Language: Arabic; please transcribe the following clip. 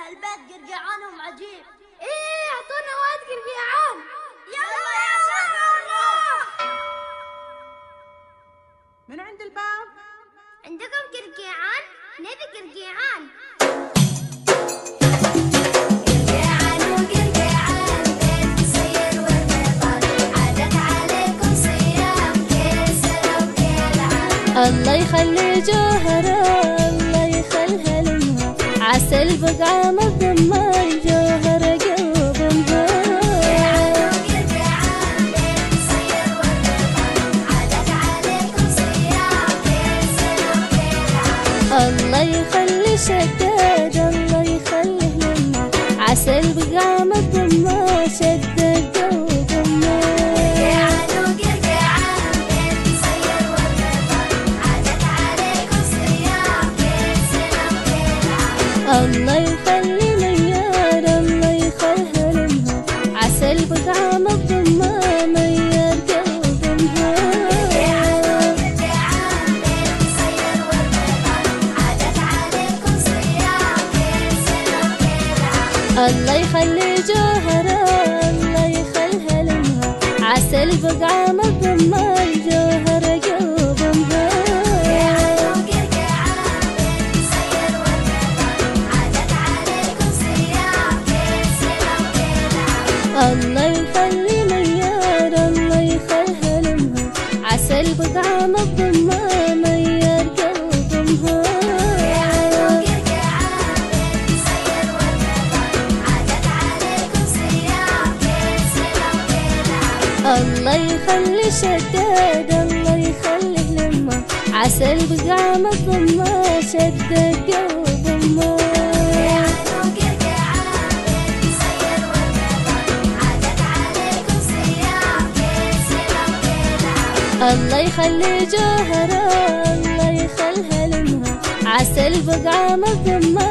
البيت قرقعانهم عجيب. ايه اعطونا واد قرقيعان. يلا يلا. من عند الباب؟ عندكم قرقيعان؟ نبي قرقيعان. قرقيعان وقرقيعان بيت صير والبيضان، عادت عليكم صيام كل سنة وكل عام. الله يخلي جوهرة الله يخليها لمها، عسل بقعة مضمة الجوهرة قلب امها. قرقيعان وقرقيعان بيت صير والبيضان، عادت عليكم صيام كل سنة وكل عام. الله يخلي شداد الله يخليه لمها، عسل بقعة مضمة شداد قلب امها. قرقيعان وقرقيعان بيت صير والبيضان، عادت عليكم صيام كل سنة وكل عام. الله يخلي ميار الله يخليها لمها، عسل بقعة مضمة ميار قلب امها. قرقيعان وقرقيعان بيت صير والبيضان، عادت عليكم صيام كل سنة وكل عام. الله يخلي جوهرة الله يخليها لمها، عسل بقعة مضمة الجوهرة قلب امها. قرقيعان وقرقيعان بيت صير والبيضان، عادت عليكم صيام كل سنة وكل عام. الله يخلي ميار الله يخليها لمها، عسل بقعة مضمة ميار قلب امها. قرقيعان وقرقيعان بيت صير والبيضان، عادت عليكم صيام كل سنة وكل عام. الله يخلي شداد الله يخليه لمها، عسل بقعة مضمة شداد قلب امها. قرقيعان وقرقيعان بيت صير والبيضان، عادت عليكم صيام كل سنة وكل عام. الله يخلي جوهرة الله يخليها لمها، عسل بقعة مضمة